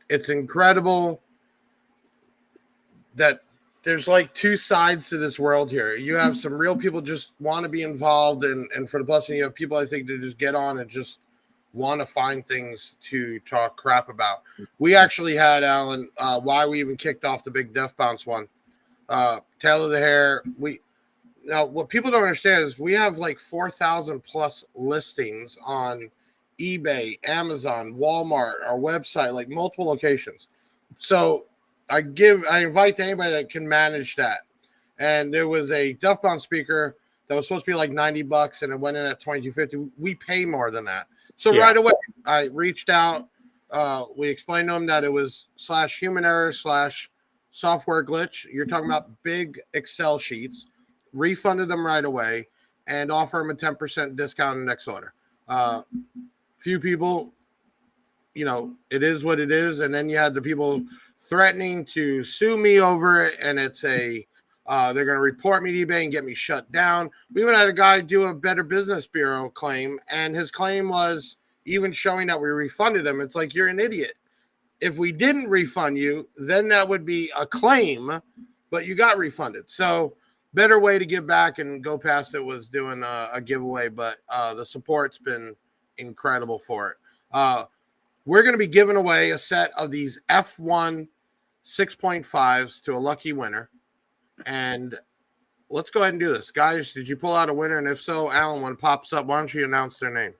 It's incredible that there's like two sides to this world here. You have some real people just want to be involved, and for the blessing, you have people I think that just get on and just want to find things to talk crap about. We actually had, Alan, why we even kicked off the big Def Bounce one. Tail of the hair. Now, what people don't understand is we have like 4,000 plus listings on eBay, Amazon, Walmart, our website, like multiple locations. So I invite anybody that can manage that. And there was a Duff Bound speaker that was supposed to be like $90 and it went in at $22.50. We pay more than that. So right away, I reached out. We explained to them that it was /human error / software glitch. You're talking about big Excel sheets. Refunded them right away and offer them a 10% discount on the next order. Few people, you know, it is what it is. And then you had the people threatening to sue me over it. And it's they're going to report me to eBay and get me shut down. We even had a guy do a Better Business Bureau claim. And his claim was even showing that we refunded him. It's like, you're an idiot. If we didn't refund you, then that would be a claim, but you got refunded. So better way to give back and go past it was doing a giveaway, but the support's been incredible for it. We're going to be giving away a set of these F1 6.5s to a lucky winner. And let's go ahead and do this. Guys, did you pull out a winner? And if so, Alan, when it pops up, why don't you announce their name?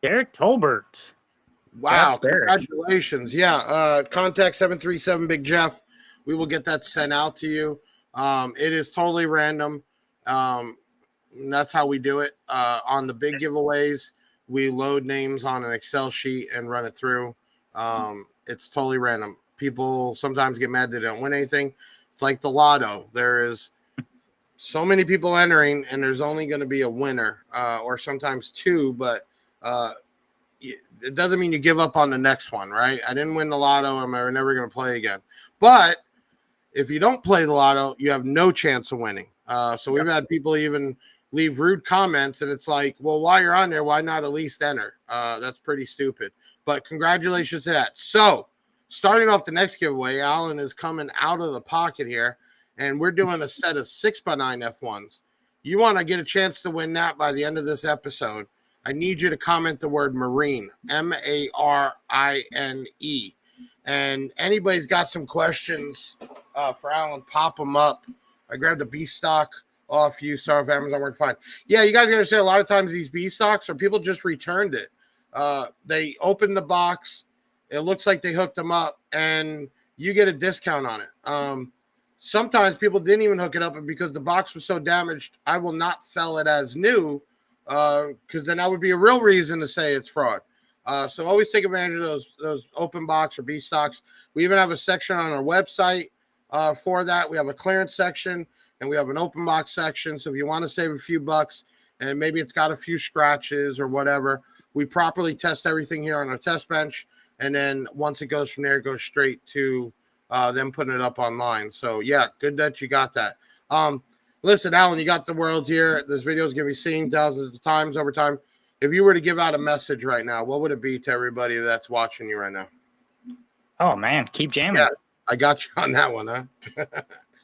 Derek Tolbert. Wow, congratulations. Yeah, contact 737 Big Jeff. We will get that sent out to you. It is totally random. That's how we do it. On the big giveaways, we load names on an Excel sheet and run it through. It's totally random. People sometimes get mad they don't win anything. It's like the lotto. There is so many people entering, and there's only going to be a winner or sometimes two, but it doesn't mean you give up on the next one, right? I didn't win the lotto. I'm never going to play again. But if you don't play the lotto, you have no chance of winning. So we've had people even leave rude comments, and it's like, well, while you're on there, why not at least enter? That's pretty stupid. But congratulations to that. So starting off the next giveaway, Alan is coming out of the pocket here, and we're doing a set of 6x9 F1s. You want to get a chance to win that by the end of this episode. I need you to comment the word Marine, Marine. And anybody's got some questions for Alan, pop them up. I grabbed the B stock off you. Sorry if Amazon weren't fine. Yeah, you guys got to say a lot of times these B stocks or people just returned it. They opened the box. It looks like they hooked them up, and you get a discount on it. Sometimes people didn't even hook it up, and because the box was so damaged, I will not sell it as new because then that would be a real reason to say it's fraud. So always take advantage of those open box or B stocks. We even have a section on our website for that. We have a clearance section and we have an open box section. So if you want to save a few bucks and maybe it's got a few scratches or whatever, we properly test everything here on our test bench. And then once it goes from there, it goes straight to them putting it up online. So yeah, good that you got that. Listen, Alan, you got the world here. This video is going to be seen thousands of times over time. If you were to give out a message right now, what would it be to everybody that's watching you right now? Oh man, keep jamming. Yeah, I got you on that one, huh?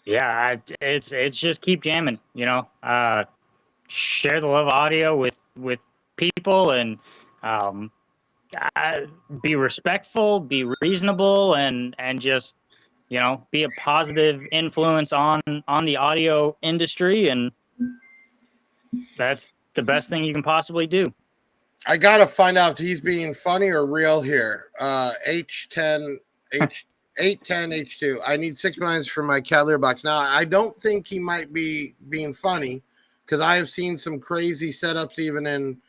Yeah, it's just keep jamming. You know, share the love audio with people, and be respectful, be reasonable, and just, you know, be a positive influence on the audio industry, and that's the best thing you can possibly do. I gotta find out if he's being funny or real here. H10 H2. I need 6x9s for my Cavalier box. Now I don't think he might be being funny because I have seen some crazy setups even in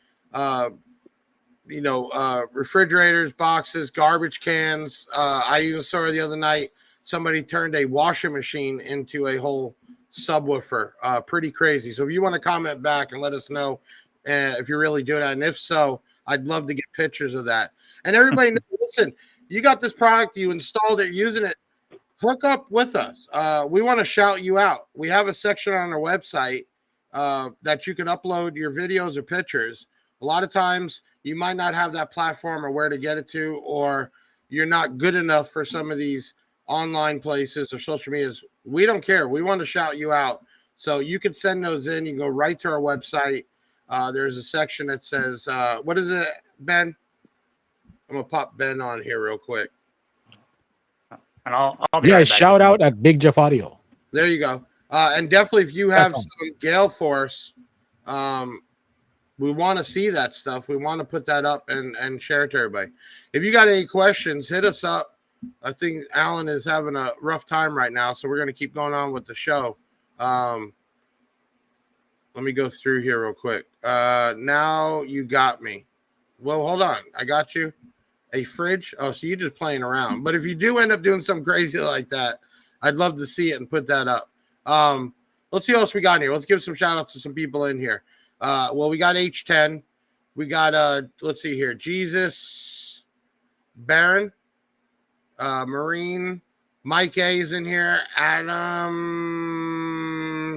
refrigerators, boxes, garbage cans. I even saw the other night somebody turned a washing machine into a whole subwoofer. Pretty crazy. So if you want to comment back and let us know if you're really doing that, and if so, I'd love to get pictures of that. And everybody knows, listen, you got this product, you installed it, using it, hook up with us. We want to shout you out. We have a section on our website that you can upload your videos or pictures. A lot of times you might not have that platform or where to get it to, or you're not good enough for some of these online places or social medias. We don't care. We want to shout you out. So you can send those in. You can go right to our website. There's a section that says, what is it, Ben? I'm going to pop Ben on here real quick. And I'll be right back. Shout out at Big Jeff Audio. There you go. And definitely, if you have some Gale Force, we want to see that stuff. We want to put that up and share it to everybody. If you got any questions, hit us up. I think Alan is having a rough time right now, so we're going to keep going on with the show. Let me go through here real quick. Now you got me. Well, hold on. I got you. A fridge? Oh, so you're just playing around. But if you do end up doing something crazy like that, I'd love to see it and put that up. Let's see what else we got in here. Let's give some shout outs to some people in here. Well, we got H10. We got, let's see here. Jesus, Baron, Marine, Mike A is in here. Adam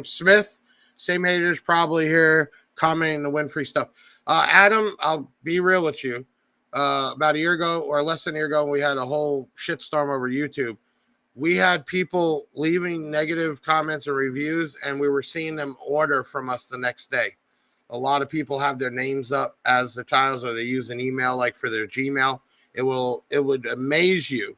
Smith, same haters probably here commenting the Winfrey stuff. Adam, I'll be real with you. About a year ago or less than a year ago, we had a whole shitstorm over YouTube. We had people leaving negative comments or reviews, and we were seeing them order from us the next day. A lot of people have their names up as the titles, or they use an email like for their Gmail. It would amaze you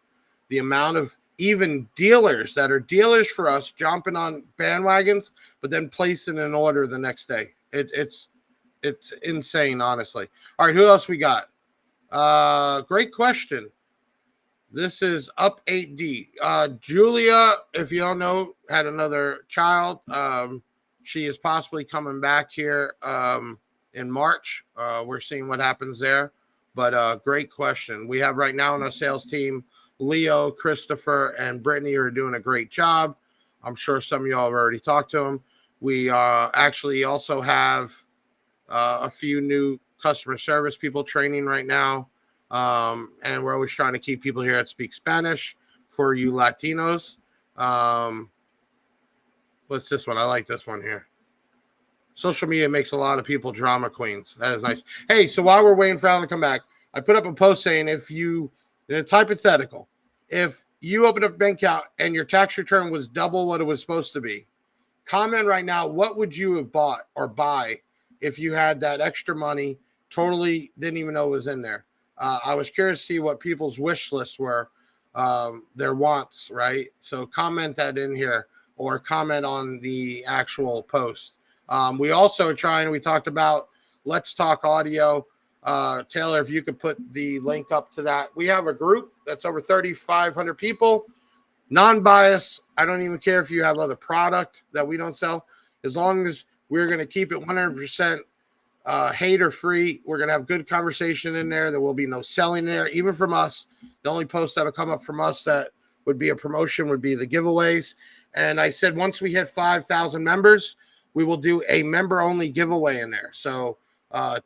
the amount of even dealers that are dealers for us jumping on bandwagons, but then placing an order the next day. It's insane, honestly. All right, who else we got? Great question. This is Up 8D. Julia, if you don't know, had another child. She is possibly coming back here in March. We're seeing what happens there. But great question. We have right now on our sales team, Leo, Christopher, and Brittany are doing a great job. I'm sure some of y'all have already talked to them. We actually also have a few new customer service people training right now. And we're always trying to keep people here that speak Spanish for you Latinos. What's this one? I like this one here. Social media makes a lot of people drama queens. That is nice. Hey, so while we're waiting for Alan to come back, I put up a post saying it's hypothetical. If you open up a bank account and your tax return was double what it was supposed to be, comment right now, what would you have bought or buy if you had that extra money, totally didn't even know it was in there? I was curious to see what people's wish lists were, their wants, right? So comment that in here or comment on the actual post. We also are trying, we talked about Let's Talk Audio. Taylor, if you could put the link up to that. We have a group that's over 3,500 people, non-biased. I don't even care if you have other product that we don't sell. As long as we're going to keep it 100% hater free. We're going to have good conversation in there. There will be no selling in there, even from us. The only post that'll come up from us that would be a promotion would be the giveaways. And I said, once we hit 5,000 members, we will do a member only giveaway in there. So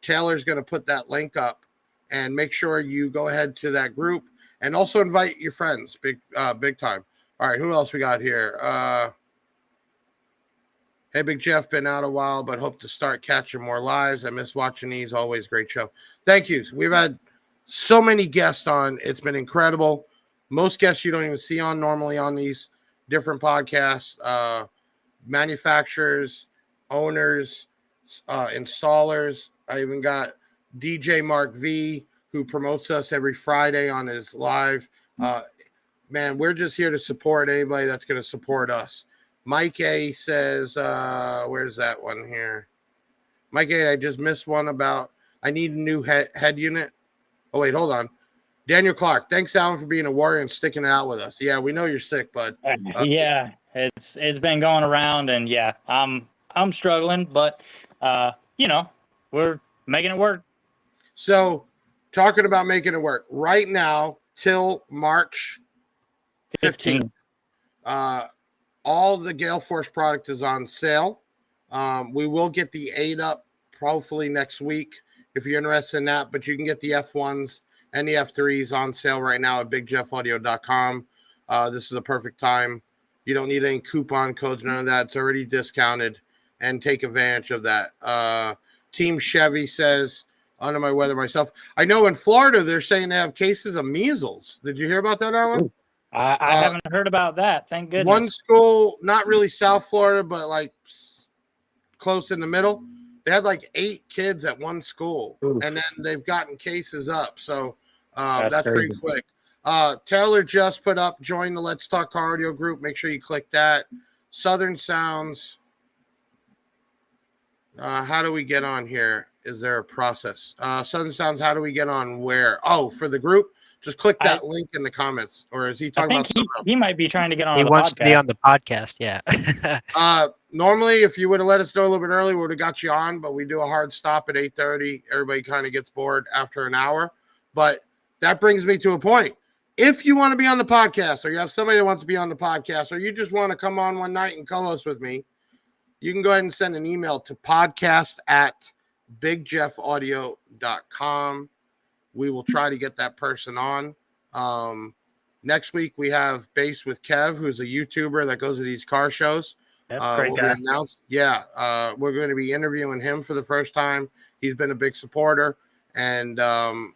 Taylor's going to put that link up, and make sure you go ahead to that group and also invite your friends big time. All right. Who else we got here? Hey, Big Jeff, been out a while, but hope to start catching more lives. I miss watching these. Always great show. Thank you. We've had so many guests on. It's been incredible. Most guests you don't even see on normally on these different podcasts. Manufacturers, owners, installers. I even got DJ Mark V, who promotes us every Friday on his live. Man, we're just here to support anybody that's going to support us. Mike A says, where's that one here? Mike A, I just missed one about, I need a new head unit. Oh, wait, hold on. Daniel Clark, thanks, Alan, for being a warrior and sticking it out with us. Yeah, we know you're sick, bud. Yeah, it's been going around, and yeah, I'm struggling, but we're making it work. So, talking about making it work right now till March 15th. All the Gale Force product is on sale. We will get the 8 up hopefully next week if you're interested in that, but you can get the F1s and the F3s on sale right now at bigjeffaudio.com. This is a perfect time. You don't need any coupon codes, none of that. It's already discounted, and take advantage of that. Team Chevy says, under my weather myself. I know in Florida, they're saying they have cases of measles. Did you hear about that, Alan? I haven't heard about that. Thank goodness. One school, not really South Florida, but like close in the middle. They had like 8 kids at one school. Oof. And then they've gotten cases up. So that's pretty quick. Taylor just put up, join the Let's Talk Cardio group. Make sure you click that. Southern Sounds. How do we get on here? Is there a process? Southern Sounds, how do we get on where? Oh, for the group? Just click that link in the comments. Or is he I talking think about something else? he might be trying to get on He the wants to be podcast. on the podcast. Yeah. Normally, if you would have let us know a little bit earlier, we would have got you on, but we do a hard stop at 8:30. Everybody kind of gets bored after an hour. But that brings me to a point. If you want to be on the podcast, or you have somebody that wants to be on the podcast, or you just want to come on one night and co-host with me, you can go ahead and send an email to podcast@bigjeffaudio.com. We will try to get that person on. Next week, we have Bass with Kev, who's a YouTuber that goes to these car shows. Yep, great guy. Announced. Yeah, we're going to be interviewing him for the first time. He's been a big supporter, and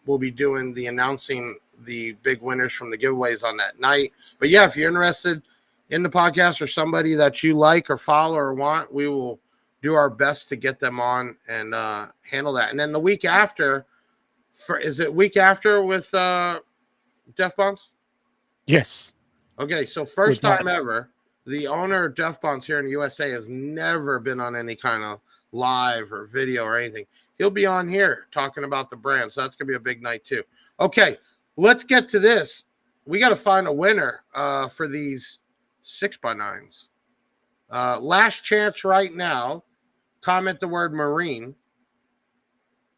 we'll be doing the announcing the big winners from the giveaways on that night. But yeah, if you're interested in the podcast or somebody that you like or follow or want, we will do our best to get them on and handle that. And then the week after, is it week after with Def Bonds? Yes. Okay, so first time ever, the owner of Def Bonds here in the USA has never been on any kind of live or video or anything. He'll be on here talking about the brand, so that's going to be a big night too. Okay, let's get to this. We got to find a winner for these 6x9s. Last chance right now. Comment the word Marine,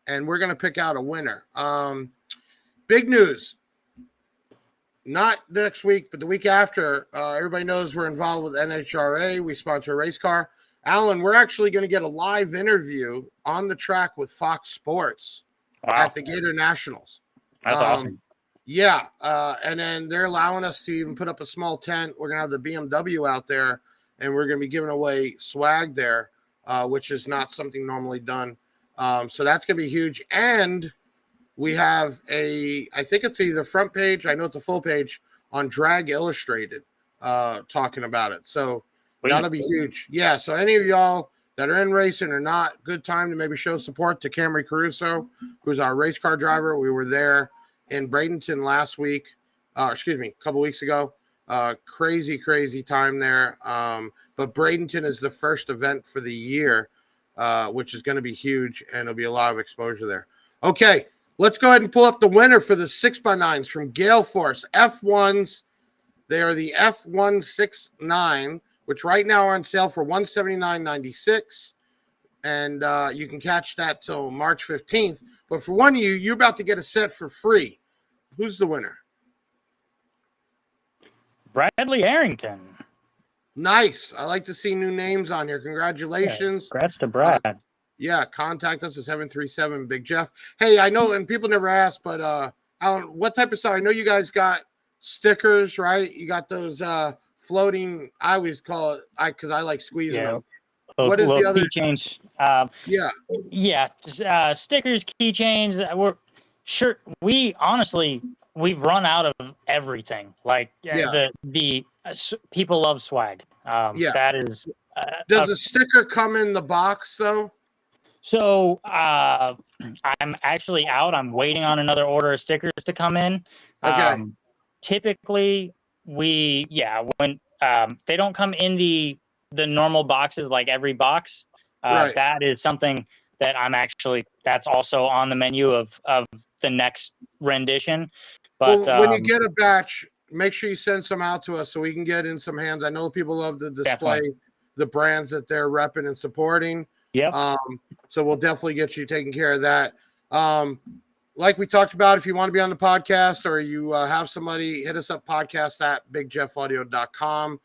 and we're going to pick out a winner. Big news. Not next week, but the week after. Everybody knows we're involved with NHRA. We sponsor a race car. Alan, we're actually going to get a live interview on the track with Fox Sports at the Gator Nationals. That's awesome. Yeah, and then they're allowing us to even put up a small tent. We're going to have the BMW out there, and we're going to be giving away swag there, which is not something normally done. So that's going to be huge. And we have I think it's either front page, I know it's a full page, on Drag Illustrated talking about it. So that'll be huge. Yeah, so any of y'all that are in racing or not, good time to maybe show support to Camry Caruso, who's our race car driver. We were there in Bradenton last week, a couple weeks ago. Crazy time there. But Bradenton is the first event for the year, which is going to be huge, and there'll be a lot of exposure there. Okay, let's go ahead and pull up the winner for the 6x9s from Gale Force F1s. They are the F169, which right now are on sale for $179.96. And you can catch that till March 15th. But for one of you, you're about to get a set for free. Who's the winner? Bradley Harrington. Nice. I like to see new names on here. Congratulations. Congrats to Brad. Yeah, contact us at 737 Big Jeff. Hey, I know, and people never ask, but Alan, what type of stuff? I know you guys got stickers, right? You got those floating. I always call it because I like squeezing them. What is the other keychains? Stickers, keychains. We're sure. We've run out of everything. Like the people love swag. That is. Does a sticker come in the box though? So I'm actually out. I'm waiting on another order of stickers to come in. Okay. Typically, when they don't come in the normal boxes, like every box, right. That is something that that's also on the menu of the next rendition. But when you get a batch, make sure you send some out to us so we can get in some hands. I know people love to display the brands that they're repping and supporting. Yeah. So we'll definitely get you taking care of that. Like we talked about, if you want to be on the podcast or you have somebody, hit us up, podcast@bigjeffaudio.com.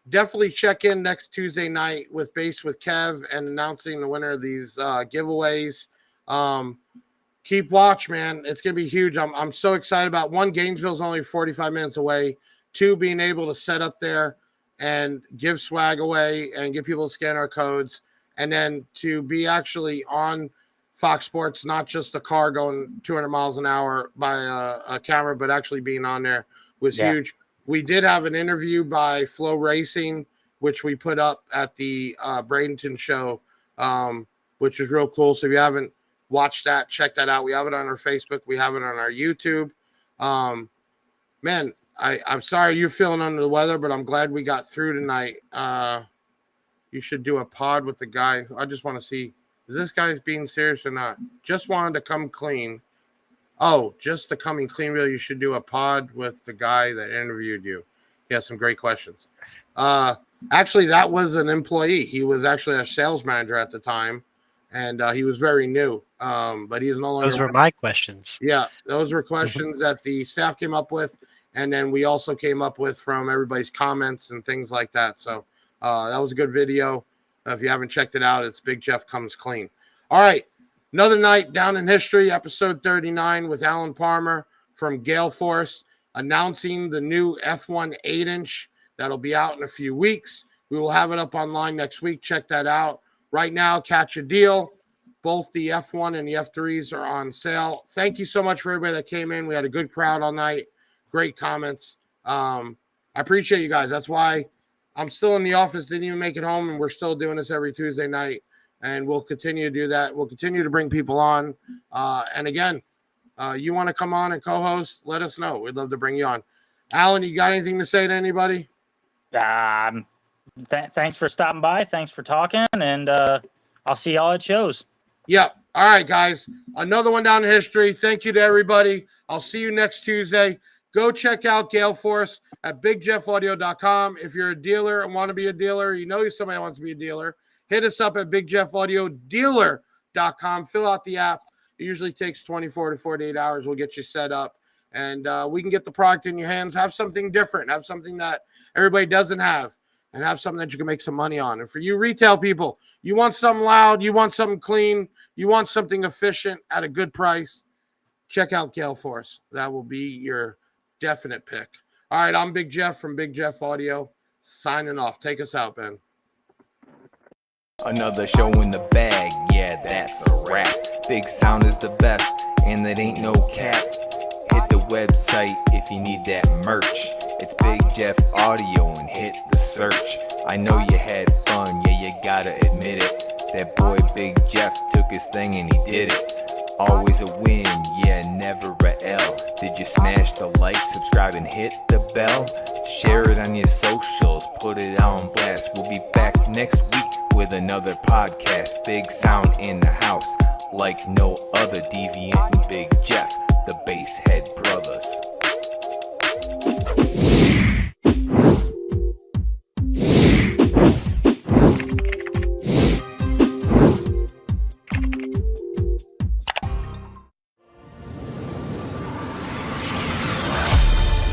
Definitely check in next Tuesday night with Bass with Kev and announcing the winner of these giveaways. Keep watch, man. It's going to be huge. I'm so excited about one. Gainesville's only 45 minutes away. Two, being able to set up there and give swag away and get people to scan our codes. And then to be actually on Fox Sports, not just a car going 200 miles an hour by a camera, but actually being on there was huge. We did have an interview by Flow Racing, which we put up at the Bradenton show, which was real cool. So if you haven't watched that, check that out. We have it on our Facebook. We have it on our YouTube. Man, I'm sorry you're feeling under the weather, but I'm glad we got through tonight. you should do a pod with the guy. I just want to see, is this guy's being serious or not? Just wanted to come clean. Oh, just the coming clean reel. You should do a pod with the guy that interviewed you. He has some great questions. Actually, that was an employee. He was actually a sales manager at the time, and he was very new. But he is no longer. Those were my questions. Yeah, those were questions that the staff came up with, and then we also came up with from everybody's comments and things like that. So that was a good video. If you haven't checked it out, it's Big Jeff Comes Clean. All right. Another night down in history, episode 39 with Alan Palmer from Gale Force, announcing the new F1 8-inch that'll be out in a few weeks. We will have it up online next week. Check that out. Right now, catch a deal. Both the F1 and the F3s are on sale. Thank you so much for everybody that came in. We had a good crowd all night. Great comments. I appreciate you guys. That's why I'm still in the office, didn't even make it home, and we're still doing this every Tuesday night. And we'll continue to do that. We'll continue to bring people on. And again, you want to come on and co-host, let us know. We'd love to bring you on. Alan, you got anything to say to anybody? Thanks for stopping by. Thanks for talking. And I'll see y'all at shows. Yeah. All right, guys. Another one down in history. Thank you to everybody. I'll see you next Tuesday. Go check out Gale Force at bigjeffaudio.com. If you're a dealer and want to be a dealer, you know somebody wants to be a dealer, hit us up at bigjeffaudio.dealer.com. Fill out the app. It usually takes 24 to 48 hours. We'll get you set up, and we can get the product in your hands. Have something different. Have something that everybody doesn't have, and have something that you can make some money on. And for you retail people, you want something loud, you want something clean, you want something efficient at a good price, check out Gale Force. That will be your definite pick. All right, I'm Big Jeff from Big Jeff Audio, signing off. Take us out, Ben. Another show in the bag, yeah, that's a wrap. Big sound is the best, and that ain't no cap. Hit the website if you need that merch. It's Big Jeff Audio and hit the search. I know you had fun, yeah, you gotta admit it. That boy Big Jeff took his thing and he did it. Always a win, yeah, never a L. Did you smash the like, subscribe, and hit the bell? Share it on your socials, put it on blast. We'll be back next week with another podcast. Big sound in the house, like no other. Deviant and Big Jeff, the bass head